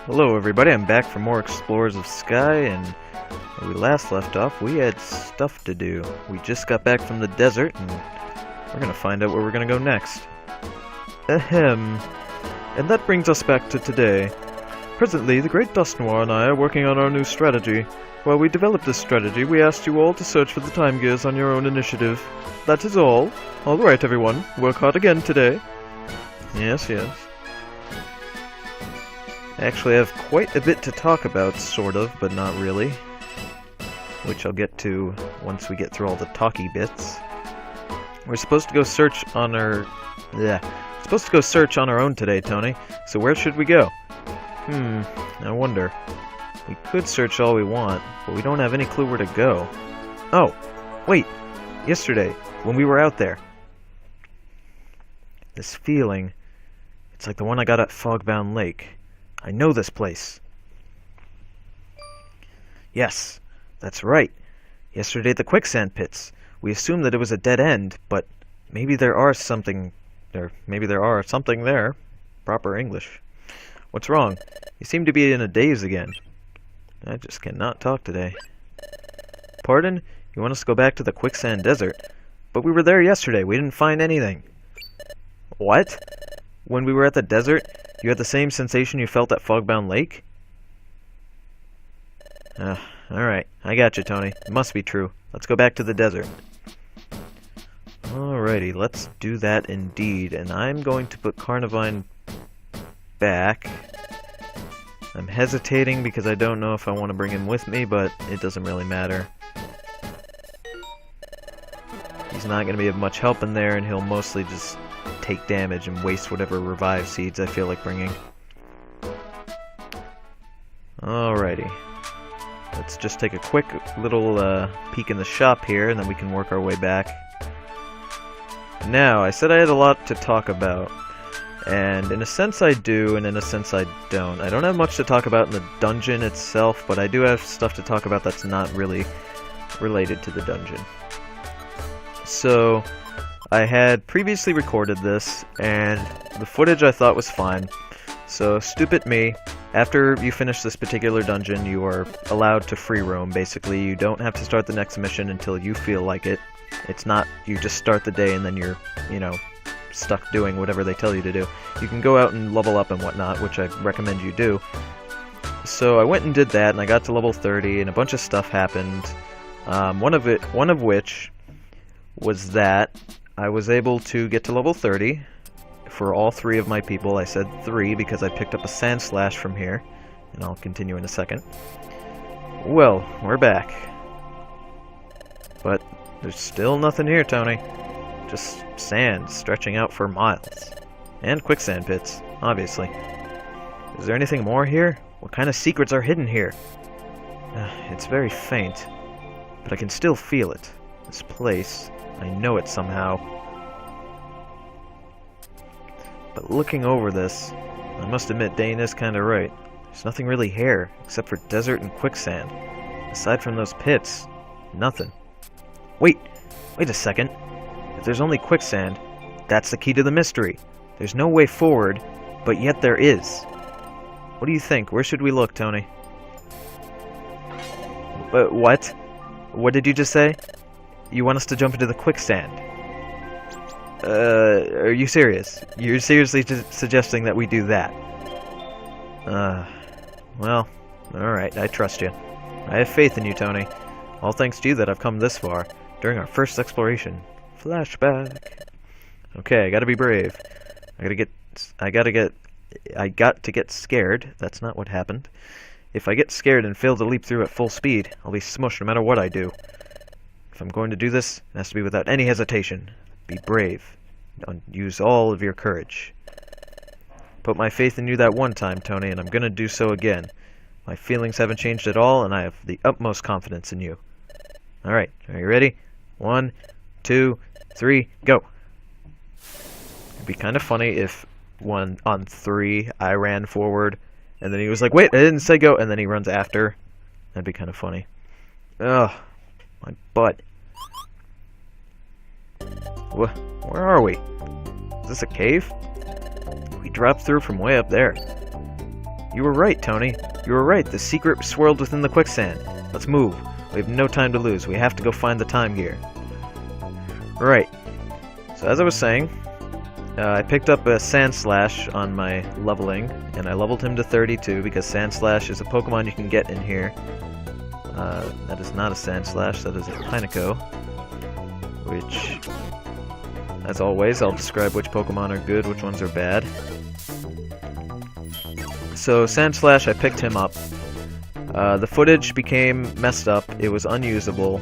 Hello everybody, I'm back for more Explorers of Sky, and where we last left off, we had stuff to do. We just got back from the desert, and we're gonna find out where we're gonna go next. Ahem. And that brings us back to today. Presently, the Great Dust Noir and I are working on our new strategy. While we developed this strategy, we asked you all to search for the time gears on your own initiative. That is all. Alright everyone, work hard again today. Yes, yes. I actually have quite a bit to talk about, sort of, but not really. Which I'll get to once we get through all the talky bits. We're supposed to go search on our... supposed to go search on our own today, Tony. So where should we go? I wonder. We could search all we want, but we don't have any clue where to go. Oh! Wait! Yesterday, when we were out there. This feeling... It's like the one I got at Fogbound Lake. I know this place. Yes, that's right. Yesterday at the quicksand pits, we assumed that it was a dead end, but maybe there are something there. Proper English. What's wrong? You seem to be in a daze again. I just cannot talk today. Pardon? You want us to go back to the quicksand desert? But we were there yesterday. We didn't find anything. What? When we were at the desert, you had the same sensation you felt at Fogbound Lake? Alright. I got you, Tony. It must be true. Let's go back to the desert. Alrighty, let's do that indeed. And I'm going to put Carnivine back. I'm hesitating because I don't know if I want to bring him with me, but it doesn't really matter. He's not going to be of much help in there, and he'll mostly just take damage and waste whatever revive seeds I feel like bringing. Alrighty. Let's just take a quick little peek in the shop here, and then we can work our way back. Now, I said I had a lot to talk about, and in a sense I do, and in a sense I don't. I don't have much to talk about in the dungeon itself, but I do have stuff to talk about that's not really related to the dungeon. So, I had previously recorded this, and the footage I thought was fine. So, stupid me, after you finish this particular dungeon, you are allowed to free roam, basically. You don't have to start the next mission until you feel like it. It's not, you just start the day and then you're, stuck doing whatever they tell you to do. You can go out and level up and whatnot, which I recommend you do. So, I went and did that, and I got to level 30, and a bunch of stuff happened. One of which was that I was able to get to level 30 for all 3 of my people. I said 3 because I picked up a Sand Slash from here, and I'll continue in a second. Well, we're back. But there's still nothing here, Tony. Just sand stretching out for miles. And quicksand pits, obviously. Is there anything more here? What kind of secrets are hidden here? It's very faint, but I can still feel it. This place, I know it somehow. But looking over this, I must admit Dane is kinda right. There's nothing really here, except for desert and quicksand. Aside from those pits, nothing. Wait a second. If there's only quicksand, that's the key to the mystery. There's no way forward, but yet there is. What do you think? Where should we look, Tony? What? What did you just say? You want us to jump into the quicksand? Are you serious? You're seriously suggesting that we do that? Well, alright, I trust you. I have faith in you, Tony. All thanks to you that I've come this far, during our first exploration. Flashback. Okay, I gotta be brave. I got to get scared. That's not what happened. If I get scared and fail to leap through at full speed, I'll be smushed no matter what I do. If I'm going to do this, it has to be without any hesitation. Be brave. Use all of your courage. Put my faith in you that one time, Tony, and I'm gonna do so again. My feelings haven't changed at all, and I have the utmost confidence in you. Alright, are you ready? 1, 2, 3, go! It'd be kind of funny if on 3 I ran forward, and then he was like, wait, I didn't say go, and then he runs after. That'd be kind of funny. Ugh, my butt. Where are we? Is this a cave? We dropped through from way up there. You were right, Tony. You were right. The secret swirled within the quicksand. Let's move. We have no time to lose. We have to go find the time gear. Right. So as I was saying, I picked up a Sandslash on my leveling, and I leveled him to 32 because Sandslash is a Pokemon you can get in here. That is not a Sandslash, that is a Pineco, which, as always, I'll describe which Pokemon are good, which ones are bad. So Sandslash, I picked him up. The footage became messed up, it was unusable,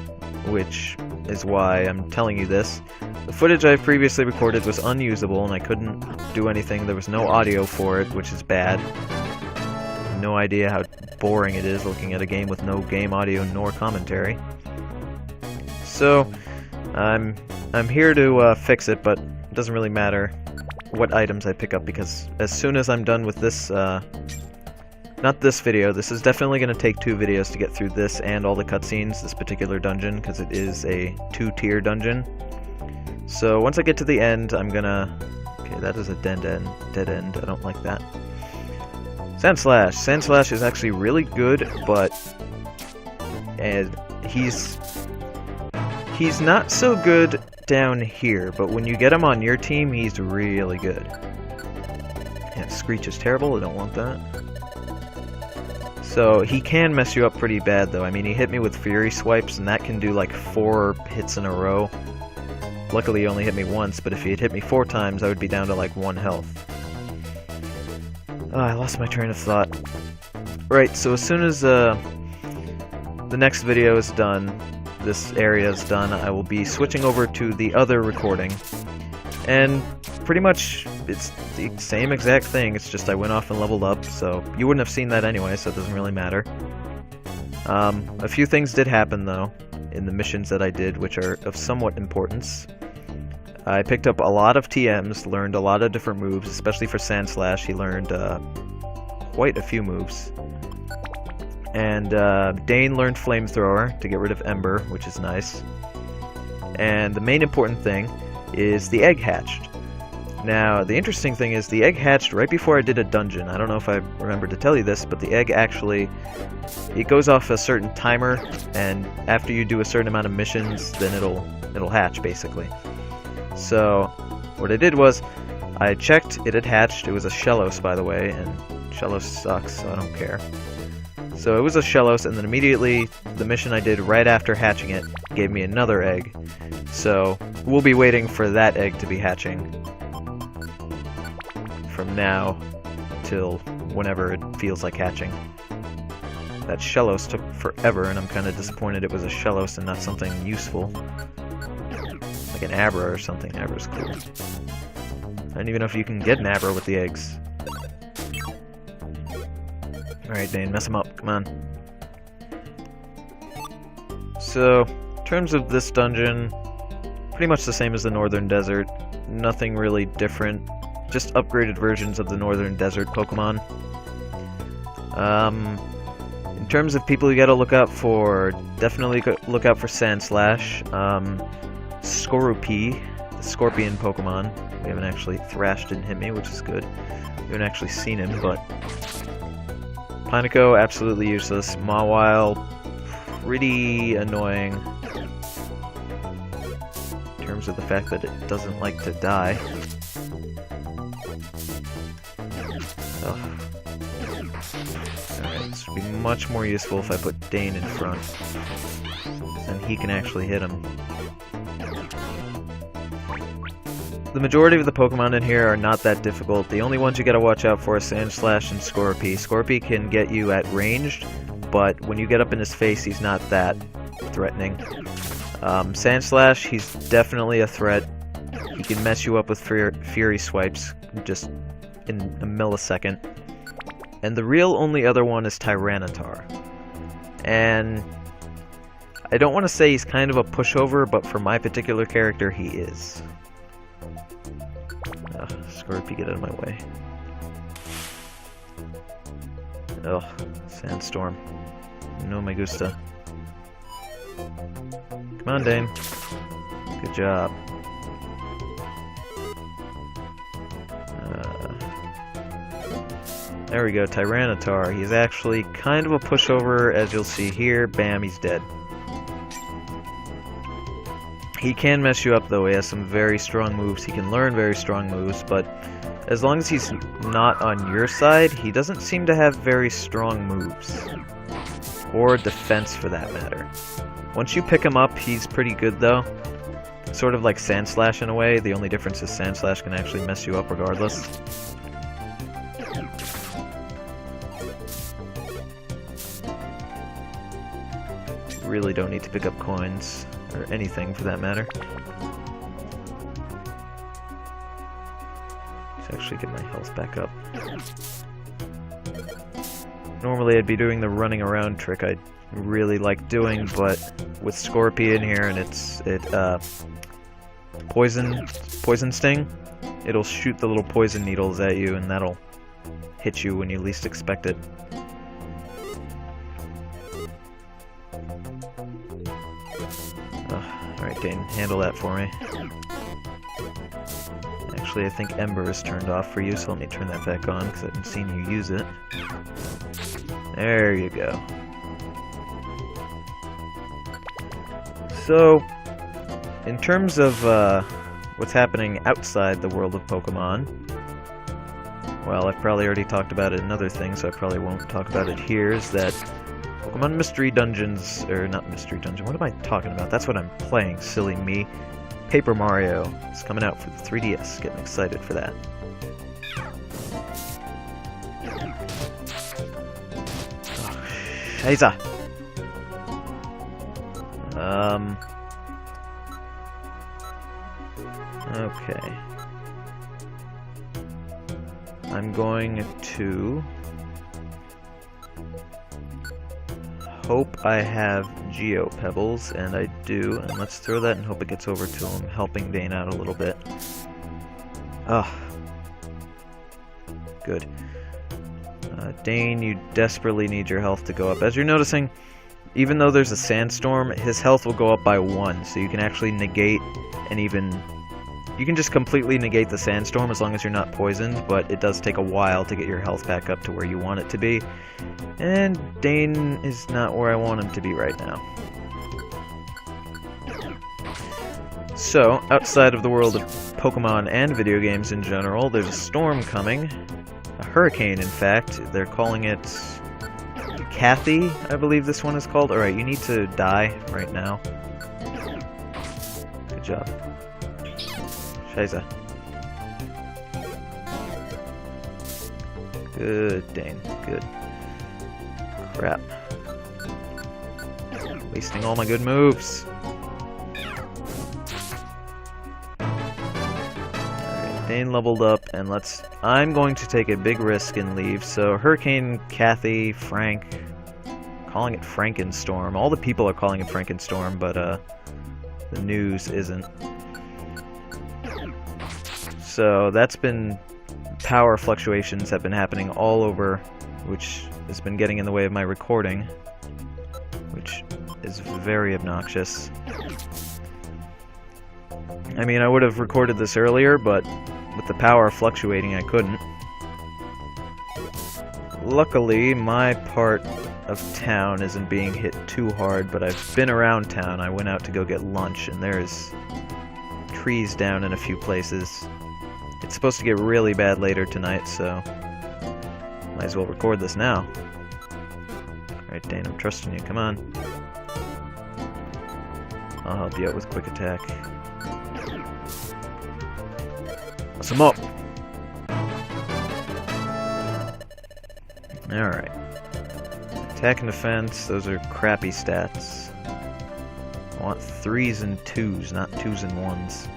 which is why I'm telling you this. The footage I previously recorded was unusable and I couldn't do anything. There was no audio for it, which is bad. No idea how boring it is looking at a game with no game audio nor commentary. So, I'm here to fix it, but it doesn't really matter what items I pick up because as soon as I'm done with this, not this video, this is definitely going to take 2 videos to get through this and all the cutscenes, this particular dungeon, because it is a 2-tier dungeon. So once I get to the end, I'm gonna... Okay, that is a dead end, I don't like that. Sandslash. Sandslash is actually really good, but... And he's not so good down here, but when you get him on your team, he's really good. Yeah, Screech is terrible, I don't want that. So, he can mess you up pretty bad, though. I mean, he hit me with Fury Swipes, and that can do like 4 hits in a row. Luckily, he only hit me once, but if he had hit me 4 times, I would be down to like 1 health. I lost my train of thought. Right, so as soon as the next video is done, this area is done, I will be switching over to the other recording. And pretty much, it's the same exact thing, it's just I went off and leveled up, so you wouldn't have seen that anyway, so it doesn't really matter. A few things did happen, though, in the missions that I did, which are of somewhat importance. I picked up a lot of TMs, learned a lot of different moves, especially for Sandslash, he learned quite a few moves. And Dane learned Flamethrower to get rid of Ember, which is nice. And the main important thing is the egg hatched. Now, the interesting thing is the egg hatched right before I did a dungeon. I don't know if I remembered to tell you this, but the egg actually, it goes off a certain timer, and after you do a certain amount of missions, then it'll hatch, basically. So, what I did was, I checked, it had hatched, it was a Shellos, by the way, and Shellos sucks, so I don't care. So it was a Shellos, and then immediately, the mission I did right after hatching it gave me another egg. So, we'll be waiting for that egg to be hatching from now till whenever it feels like hatching. That Shellos took forever, and I'm kind of disappointed it was a Shellos and not something useful. Like an Abra or something. Abra's cool. I don't even know if you can get an Abra with the eggs. Alright, Dane, mess him up. Come on. So, in terms of this dungeon, pretty much the same as the Northern Desert. Nothing really different. Just upgraded versions of the Northern Desert Pokemon. In terms of people you gotta look out for, definitely look out for Sandslash. Skorupi, the Scorpion Pokemon. We haven't actually thrashed and hit me, which is good. We haven't actually seen him, but... Pineco, absolutely useless. Mawile, pretty annoying. In terms of the fact that it doesn't like to die. Alright, this would be much more useful if I put Dane in front. Then he can actually hit him. The majority of the Pokemon in here are not that difficult. The only ones you gotta watch out for are Sandslash and Skorupi. Skorupi can get you at ranged, but when you get up in his face, he's not that threatening. Sandslash, he's definitely a threat. He can mess you up with Fury Swipes just in a millisecond. And the real only other one is Tyranitar. And I don't want to say he's kind of a pushover, but for my particular character, he is. Scorpy, get out of my way. Ugh, Sandstorm. No me gusta. Come on, Dane. Good job. There we go, Tyranitar. He's actually kind of a pushover, as you'll see here. Bam, he's dead. He can mess you up, though. He has some very strong moves. He can learn very strong moves, but as long as he's not on your side, he doesn't seem to have very strong moves. Or defense, for that matter. Once you pick him up, he's pretty good, though. Sort of like Sandslash in a way. The only difference is Sandslash can actually mess you up regardless. Really don't need to pick up coins, or anything for that matter. Let's actually get my health back up. Normally I'd be doing the running around trick I really like doing, but with Scorpion here and it poison sting, it'll shoot the little poison needles at you and that'll hit you when you least expect it. Alright, Dane, handle that for me. Actually, I think Ember is turned off for you, so let me turn that back on, because I haven't seen you use it. There you go. So, in terms of what's happening outside the world of Pokemon, well, I've probably already talked about it in other things, so I probably won't talk about it here, is that Pokemon Mystery Dungeons, or not Mystery Dungeon, what am I talking about? That's what I'm playing, silly me. Paper Mario is coming out for the 3DS, getting excited for that. Oh, Scheiße! Okay. I'm going to hope I have Geo Pebbles, and I do, and let's throw that and hope it gets over to him, helping Dane out a little bit. Ah. Good. Dane, you desperately need your health to go up. As you're noticing, even though there's a Sandstorm, his health will go up by 1, so you can actually negate and even... You can just completely negate the Sandstorm as long as you're not poisoned, but it does take a while to get your health back up to where you want it to be. And Dane is not where I want him to be right now. So, outside of the world of Pokemon and video games in general, there's a storm coming. A hurricane, in fact. They're calling it... Kathy, I believe this one is called. Alright, you need to die right now. Good job. Scheiße. Good, Dane. Good. Crap. Wasting all my good moves. Alright, Dane leveled up, and I'm going to take a big risk and leave. So, Hurricane, Kathy, Frank. Calling it Franken-Storm. All the people are calling it Franken-Storm, but, the news isn't. So that's been... Power fluctuations have been happening all over, which has been getting in the way of my recording, which is very obnoxious. I mean, I would have recorded this earlier, but with the power fluctuating, I couldn't. Luckily, my part of town isn't being hit too hard, but I've been around town. I went out to go get lunch, and there's trees down in a few places. It's supposed to get really bad later tonight, so might as well record this now. Alright, Dane, I'm trusting you. Come on. I'll help you out with quick attack. What's him up? Alright. Attack and defense, those are crappy stats. I want 3s and 2s, not 2s and 1s.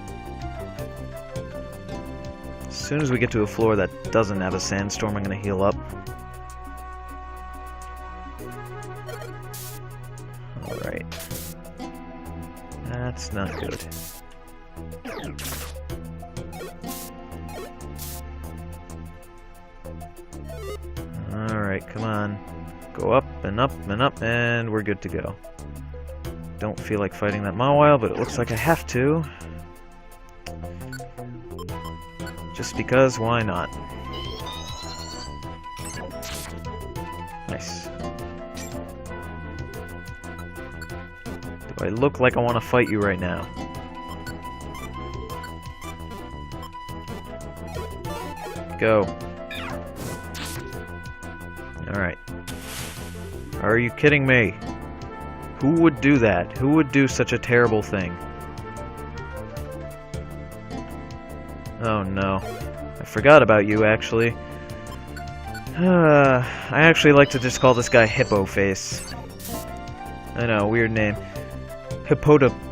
As soon as we get to a floor that doesn't have a Sandstorm, I'm going to heal up. Alright. That's not good. Alright, come on. Go up and up and up, and we're good to go. Don't feel like fighting that Mawile, but it looks like I have to. Just because, why not? Nice. Do I look like I want to fight you right now? Go. Alright. Are you kidding me? Who would do that? Who would do such a terrible thing? Oh no. I forgot about you, actually. I actually like to just call this guy Hippoface. I know, weird name. Hippopotas.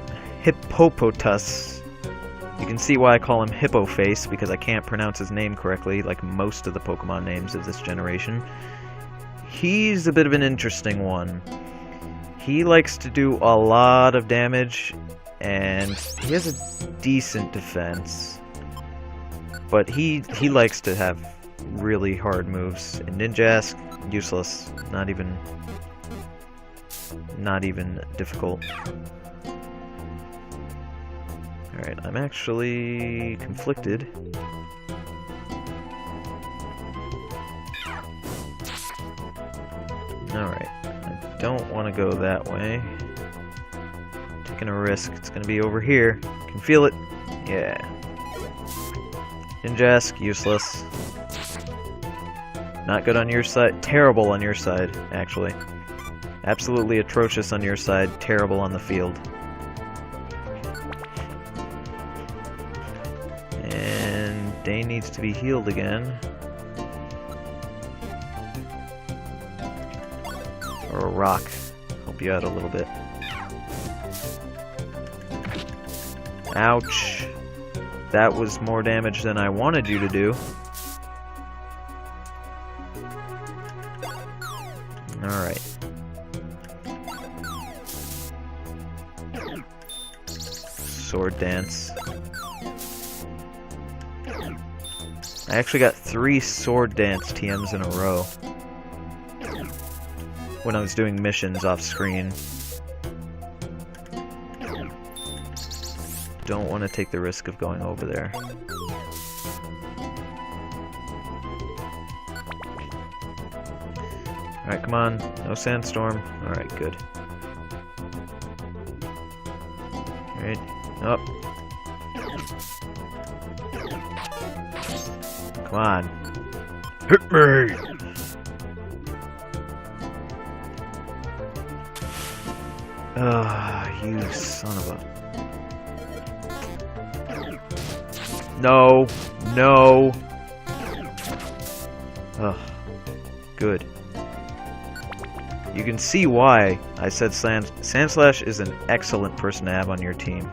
You can see why I call him Hippoface, because I can't pronounce his name correctly, like most of the Pokemon names of this generation. He's a bit of an interesting one. He likes to do a lot of damage, and he has a decent defense. But he likes to have really hard moves. And Ninjask, useless. Not even difficult. Alright, I'm actually conflicted. Alright, I don't want to go that way. Taking a risk. It's going to be over here. Can feel it. Yeah. Ninjask, useless. Not good on your side. Terrible on your side, actually. Absolutely atrocious on your side. Terrible on the field. And Day needs to be healed again. Or a rock. Help you out a little bit. Ouch. That was more damage than I wanted you to do. Alright. Sword Dance. I actually got 3 Sword Dance TMs in a row when I was doing missions off screen. Don't want to take the risk of going over there. Alright, come on. No Sandstorm. Alright, good. Alright, up. Come on. Hit me! You son of a... No! No! Ugh. Good. You can see why I said Sandslash is an excellent person to have on your team.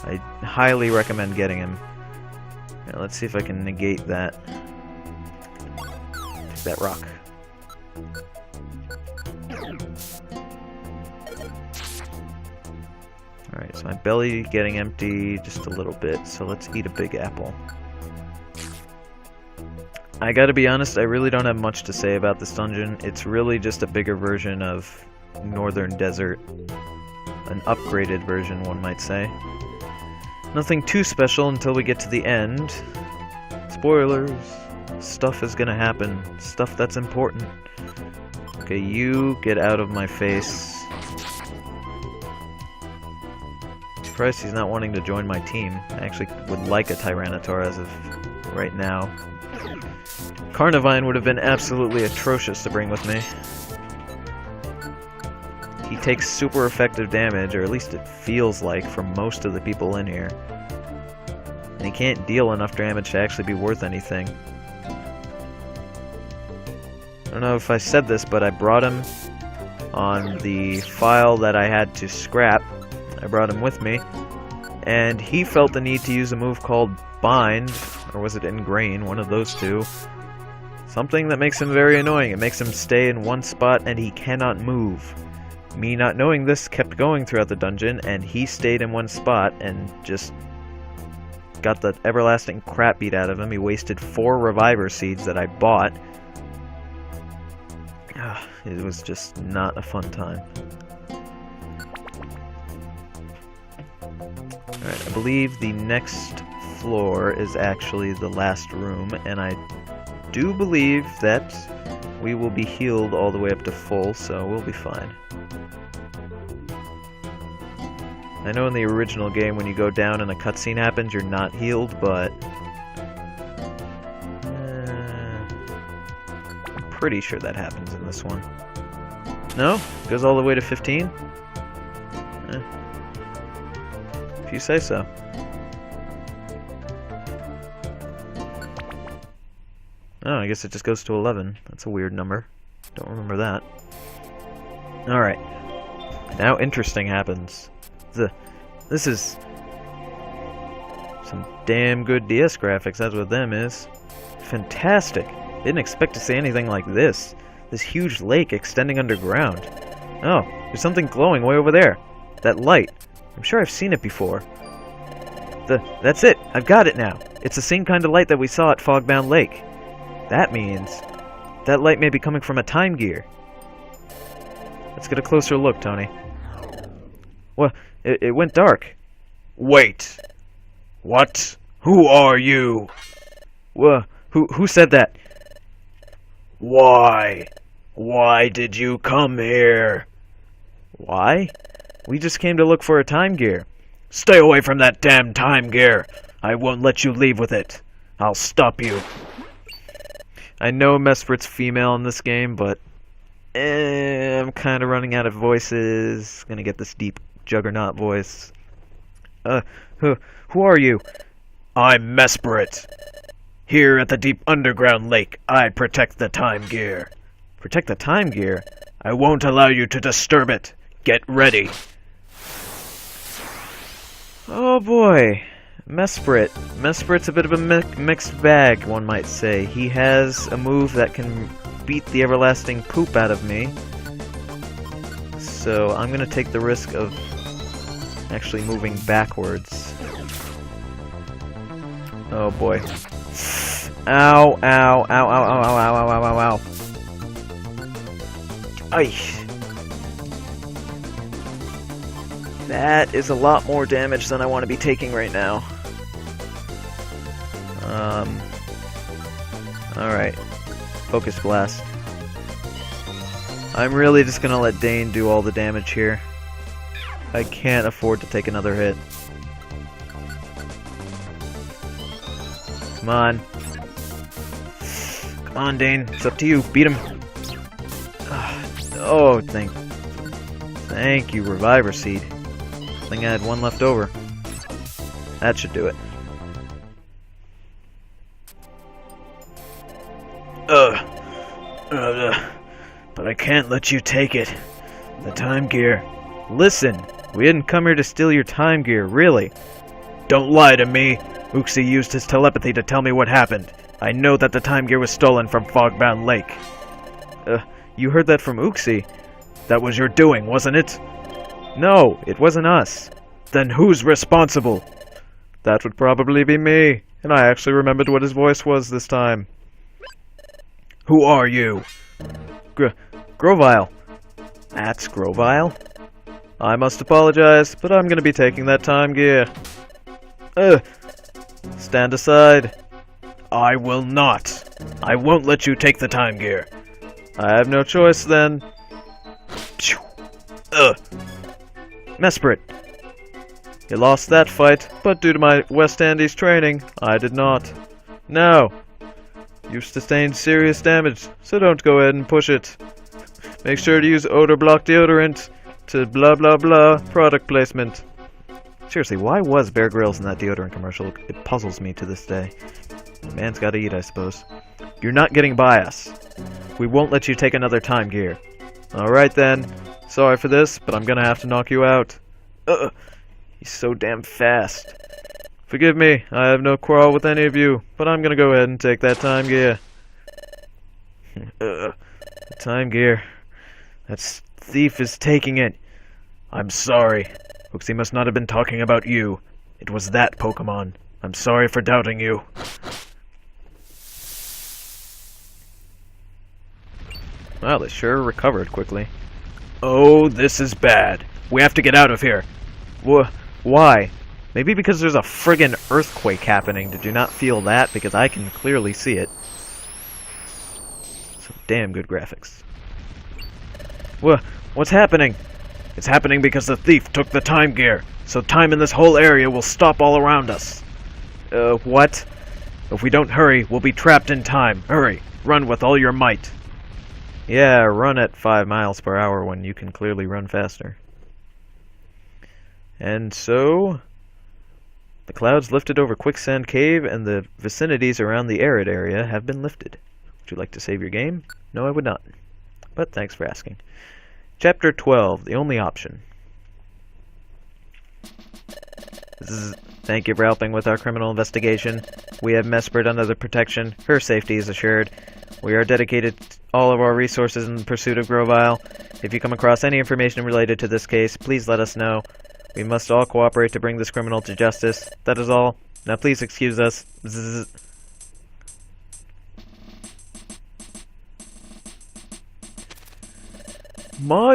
I highly recommend getting him. Now, let's see if I can negate that. Take that rock. Alright, so my belly getting empty just a little bit, so let's eat a big apple. I gotta be honest, I really don't have much to say about this dungeon. It's really just a bigger version of Northern Desert. An upgraded version, one might say. Nothing too special until we get to the end. Spoilers. Stuff is gonna happen. Stuff that's important. Okay, you get out of my face. Surprised he's not wanting to join my team. I actually would like a Tyranitar as of right now. Carnivine would have been absolutely atrocious to bring with me. He takes super effective damage, or at least it feels like, from most of the people in here. And he can't deal enough damage to actually be worth anything. I don't know if I said this, but I brought him on the file that I had to scrap. I brought him with me, and he felt the need to use a move called Bind, or was it Ingrain, one of those two. Something that makes him very annoying. It makes him stay in one spot and he cannot move. Me not knowing this kept going throughout the dungeon, and he stayed in one spot and just got the everlasting crap beat out of him. He wasted 4 Reviver Seeds that I bought. It was just not a fun time. Alright, I believe the next floor is actually the last room, and I do believe that we will be healed all the way up to full, so we'll be fine. I know in the original game when you go down and a cutscene happens, you're not healed, but I'm pretty sure that happens in this one. No? Goes all the way to 15? If you say so. Oh, I guess it just goes to 11. That's a weird number. Don't remember that. Alright. Now interesting happens. This is some damn good DS graphics, that's what them is. Fantastic. Didn't expect to see anything like this. This huge lake extending underground. Oh, there's something glowing way over there. That light. I'm sure I've seen it before. That's it. I've got it now. It's the same kind of light that we saw at Fogbound Lake. That means that light may be coming from a time gear. Let's get a closer look, Tony. Well, it went dark. Wait. What? Who are you? Well, who said that? Why? Why did you come here? Why? We just came to look for a time gear. Stay away from that damn time gear. I won't let you leave with it. I'll stop you. I know Mesprit's female in this game, but I'm kind of running out of voices. Gonna get this deep Juggernaut voice. Who are you? I'm Mesprit. Here at the deep underground lake, I protect the time gear. Protect the time gear? I won't allow you to disturb it. Get ready. Oh boy. Mesprit. Mesprit's a bit of a mixed bag, one might say. He has a move that can beat the everlasting poop out of me. So I'm gonna take the risk of actually moving backwards. Oh boy. Ow, ow, ow, ow, ow, ow, ow, ow, ow, ow. Ay. That is a lot more damage than I want to be taking right now. Alright. Focus Blast. I'm really just gonna let Dane do all the damage here. I can't afford to take another hit. Come on. Come on, Dane. It's up to you. Beat him. Oh, thank you, Reviver Seed. I think I had one left over. That should do it. But I can't let you take it. The time gear. Listen, we didn't come here to steal your time gear, really. Don't lie to me. Uxie used his telepathy to tell me what happened. I know that the time gear was stolen from Fogbound Lake. You heard that from Uxie? That was your doing, wasn't it? No, it wasn't us. Then who's responsible? That would probably be me, and I actually remembered what his voice was this time. Who are you? Grovyle. That's Grovyle? I must apologize, but I'm gonna be taking that time gear. Stand aside. I will not. I won't let you take the time gear. I have no choice then. Mesprit. You lost that fight, but due to my West Andes training, I did not. Now, you've sustained serious damage, so don't go ahead and push it. Make sure to use odor block deodorant to blah blah blah product placement. Seriously, why was Bear Grylls in that deodorant commercial? It puzzles me to this day. Man's gotta eat, I suppose. You're not getting by us. We won't let you take another time gear. Alright then. Sorry for this, but I'm gonna have to knock you out. He's so damn fast. Forgive me, I have no quarrel with any of you, but I'm gonna go ahead and take that time gear. The time gear. That thief is taking it. I'm sorry. Uxie must not have been talking about you. It was that Pokemon. I'm sorry for doubting you. Well, they sure recovered quickly. Oh, this is bad. We have to get out of here. Why? Maybe because there's a friggin' earthquake happening. Did you not feel that? Because I can clearly see it. damn good graphics. What's happening? It's happening because the thief took the time gear, so time in this whole area will stop all around us. What? If we don't hurry, we'll be trapped in time. Hurry, run with all your might. Yeah, run at 5 miles per hour when you can clearly run faster. And so, the clouds lifted over Quicksand Cave and the vicinities around the arid area have been lifted. Would you like to save your game? No, I would not. But thanks for asking. Chapter 12, the only option. Thank you for helping with our criminal investigation. We have Mesprit under the protection. Her safety is assured. We are dedicated all of our resources in pursuit of Grovyle. If you come across any information related to this case, please let us know. We must all cooperate to bring this criminal to justice. That is all. Now please excuse us. Zzz. My,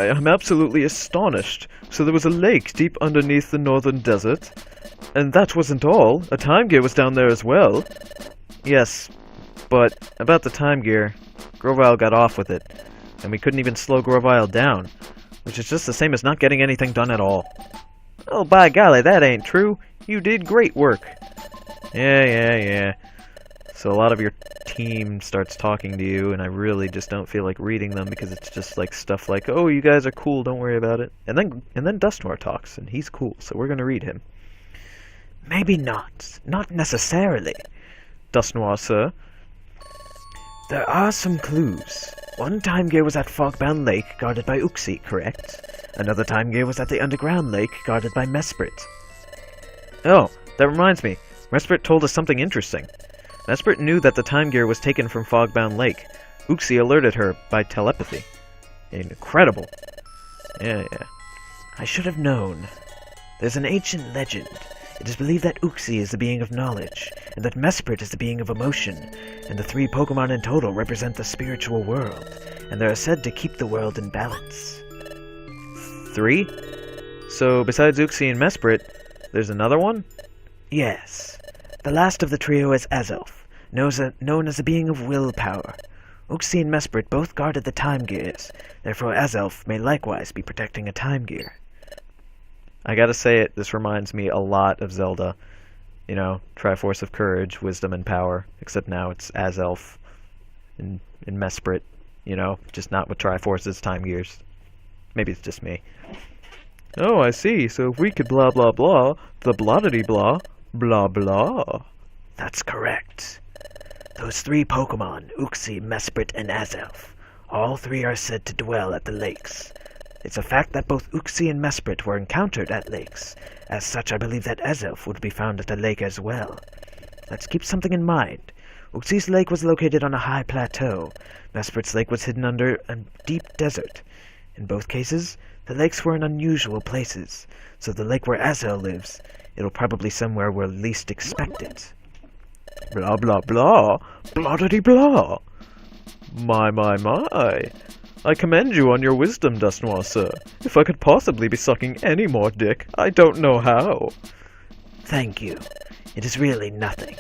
I'm absolutely astonished. So there was a lake deep underneath the northern desert? And that wasn't all. A time gear was down there as well. Yes, but about the time gear, Grovyle got off with it. And we couldn't even slow Grovyle down. Which is just the same as not getting anything done at all. Oh, by golly, that ain't true. You did great work. Yeah. So a lot of your team starts talking to you, and I really just don't feel like reading them because it's just like stuff like, oh, you guys are cool, don't worry about it. And then Dustnoir talks, and he's cool, so we're gonna read him. Maybe not. Not necessarily. Dustnoir, sir. There are some clues. One time gear was at Fogbound Lake, guarded by Uxie, correct? Another time gear was at the underground lake, guarded by Mesprit. Oh, that reminds me. Mesprit told us something interesting. Mesprit knew that the time gear was taken from Fogbound Lake. Uxie alerted her by telepathy. Incredible. Yeah. I should have known. There's an ancient legend. It is believed that Uxie is the being of knowledge, and that Mesprit is the being of emotion, and the 3 Pokemon in total represent the spiritual world, and they are said to keep the world in balance. 3? So, besides Uxie and Mesprit, there's another one? Yes. The last of the trio is Azelf, known as a being of willpower. Uxie and Mesprit both guarded the time gears, therefore Azelf may likewise be protecting a time gear. I gotta say it, this reminds me a lot of Zelda. You know, Triforce of Courage, Wisdom, and Power, except now it's Azelf in Mesprit, you know, just not with Triforce's time gears. Maybe it's just me. Oh, I see, so if we could blah blah blah, the blottity blah, blah blah. That's correct. Those 3 Pokemon, Uxie, Mesprit, and Azelf, all 3 are said to dwell at the lakes. It's a fact that both Uxie and Mesprit were encountered at lakes. As such, I believe that Azelf would be found at a lake as well. Let's keep something in mind. Uxie's lake was located on a high plateau. Mesprit's lake was hidden under a deep desert. In both cases, the lakes were in unusual places. So the lake where Azel lives, it'll probably somewhere we'll least expect it. Blah blah blah. Blottity blah. My. I commend you on your wisdom, Dustnoir, sir. If I could possibly be sucking any more dick, I don't know how. Thank you. It is really nothing.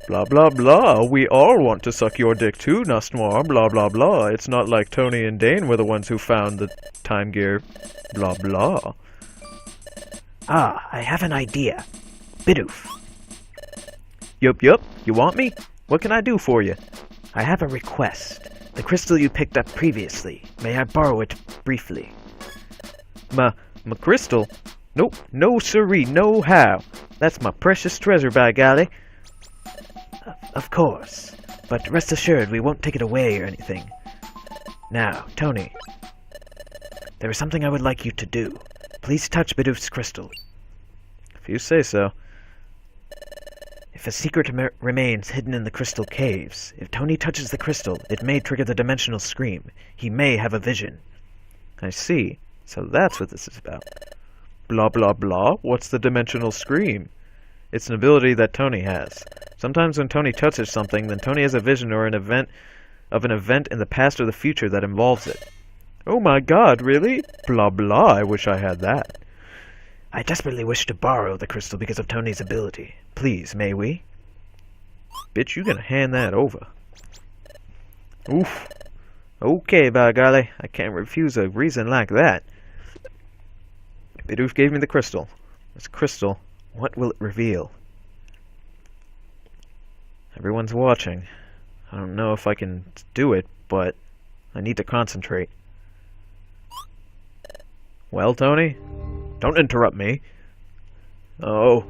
Blah blah blah. We all want to suck your dick too, Dustnoir. Blah blah blah. It's not like Tony and Dane were the ones who found the time gear. Blah blah. Ah, I have an idea. Bidoof. Yup. You want me? What can I do for you? I have a request. The crystal you picked up previously. May I borrow it briefly? My crystal? Nope, no siree, no how. That's my precious treasure, by golly. Of course. But rest assured, we won't take it away or anything. Now, Tony. There is something I would like you to do. Please touch Bidoof's crystal. If you say so. If a secret remains hidden in the crystal caves, if Tony touches the crystal, it may trigger the dimensional scream. He may have a vision. I see. So that's what this is about. Blah blah blah? What's the dimensional scream? It's an ability that Tony has. Sometimes when Tony touches something, then Tony has a vision or an event in the past or the future that involves it. Oh my god, really? Blah blah, I wish I had that. I desperately wish to borrow the crystal because of Tony's ability. Please, may we? Bitch, you gonna hand that over. Oof. Okay, by golly, I can't refuse a reason like that. Bidoof gave me the crystal. This crystal, what will it reveal? Everyone's watching. I don't know if I can do it, but I need to concentrate. Well, Tony? Don't interrupt me. Oh,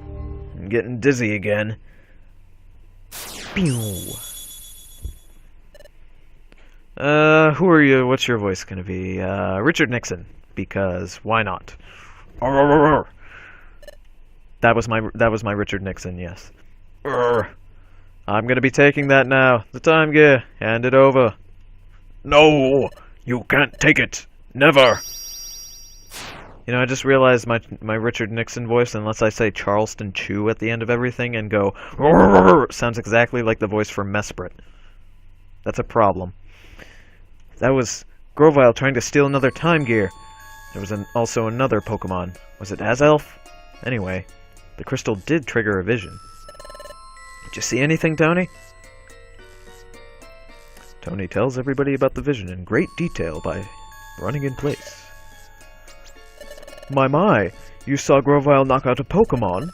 I'm getting dizzy again. Pew! Who are you? What's your voice gonna be? Richard Nixon. Because why not? That was my Richard Nixon, yes. I'm gonna be taking that now. The time gear. Hand it over. No! You can't take it! Never! You know, I just realized my Richard Nixon voice, unless I say Charleston Chew at the end of everything and go sounds exactly like the voice for Mesprit. That's a problem. That was Grovyle trying to steal another time gear. There was also another Pokemon. Was it Azelf? Anyway, the crystal did trigger a vision. Did you see anything, Tony? Tony tells everybody about the vision in great detail by running in place. My, you saw Grovyle knock out a Pokemon?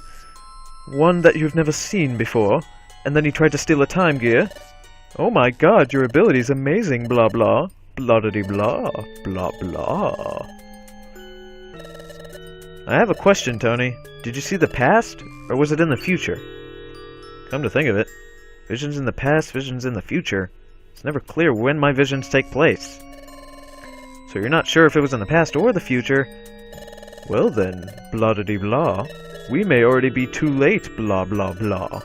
One that you've never seen before, and then he tried to steal a time gear? Oh my god, your ability's amazing, blah blah. Blah-de-de-blah. Blah blah. I have a question, Tony. Did you see the past, or was it in the future? Come to think of it, visions in the past, visions in the future. It's never clear when my visions take place. So you're not sure if it was in the past or the future. Well then, blah-de-de-blah. We may already be too late, blah blah blah.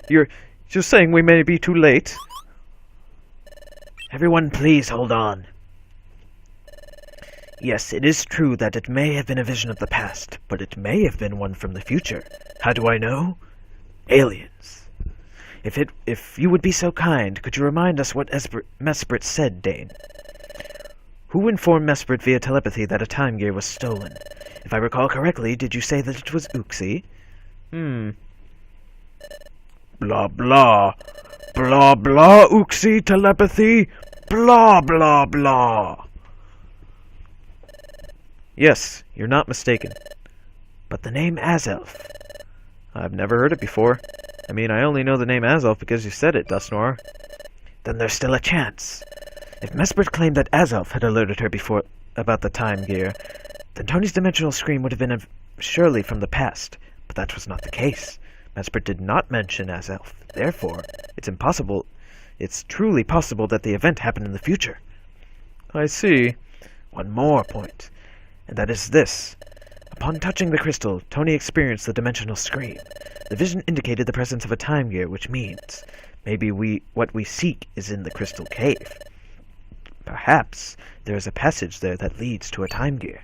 You're saying we may be too late? Everyone please hold on. Yes, it is true that it may have been a vision of the past, but it may have been one from the future. How do I know? Aliens. If you would be so kind, could you remind us what Mesprit said, Dane? Who informed Mesprit via telepathy that a time gear was stolen? If I recall correctly, did you say that it was Uxie? Blah blah. Blah blah, Uxie telepathy. Blah blah blah. Yes, you're not mistaken. But the name Azelf. I've never heard it before. I mean, I only know the name Azelf because you said it, Dustnor. Then there's still a chance. If Mesprit claimed that Azelf had alerted her before about the time gear, then Tony's dimensional scream would have been surely from the past. But that was not the case. Mesprit did not mention Azelf. Therefore, it's truly possible that the event happened in the future. I see. One more point, and that is this. Upon touching the crystal, Tony experienced the dimensional scream. The vision indicated the presence of a time gear, which means maybe what we seek is in the crystal cave. Perhaps there is a passage there that leads to a time gear.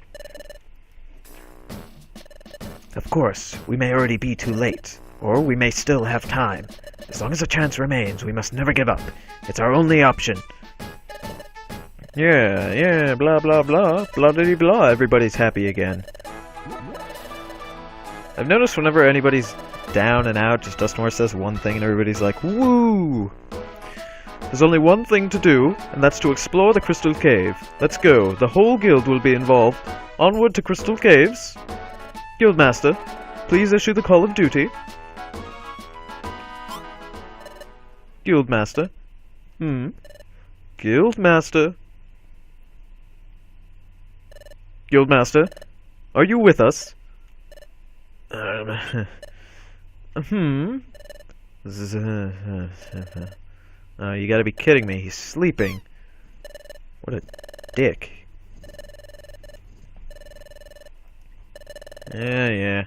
Of course, we may already be too late, or we may still have time. As long as a chance remains, we must never give up. It's our only option. Yeah, blah blah blah, blah-de-de-blah, everybody's happy again. I've noticed whenever anybody's down and out, just Dustmore says one thing and everybody's like, woo! There's only one thing to do, and that's to explore the Crystal Cave. Let's go. The whole guild will be involved. Onward to Crystal Caves. Guildmaster, please issue the call of duty. Guildmaster. Guildmaster. Guildmaster, are you with us? You gotta be kidding me. He's sleeping. What a dick. Yeah.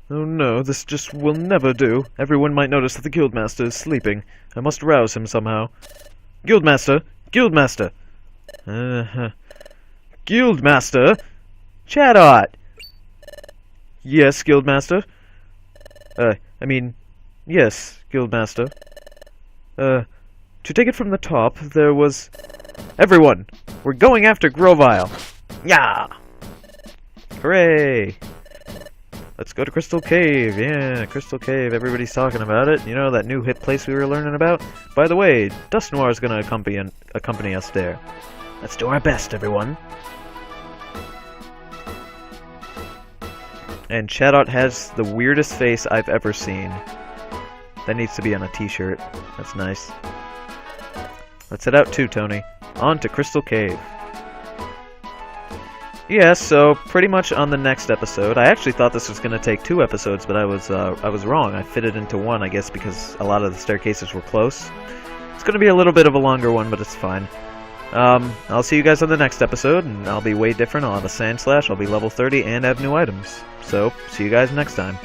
Oh no, this just will never do. Everyone might notice that the Guildmaster is sleeping. I must rouse him somehow. Guildmaster! Guildmaster! Guildmaster! Chadot! Yes, Guildmaster? Yes, Guildmaster. To take it from the top, there was... Everyone! We're going after Grovyle! Yeah! Hooray! Let's go to Crystal Cave. Yeah, Crystal Cave. Everybody's talking about it. You know, that new hit place we were learning about? By the way, Dust Noir is going to accompany us there. Let's do our best, everyone. And Shadot has the weirdest face I've ever seen. That needs to be on a t-shirt. That's nice. Let's head out too, Tony. On to Crystal Cave. Yeah, so pretty much on the next episode. I actually thought this was going to take 2 episodes, but I was wrong. I fit it into 1, I guess, because a lot of the staircases were close. It's going to be a little bit of a longer one, but it's fine. I'll see you guys on the next episode, and I'll be way different. I'll have a Sand Slash, I'll be level 30, and have new items. So, see you guys next time.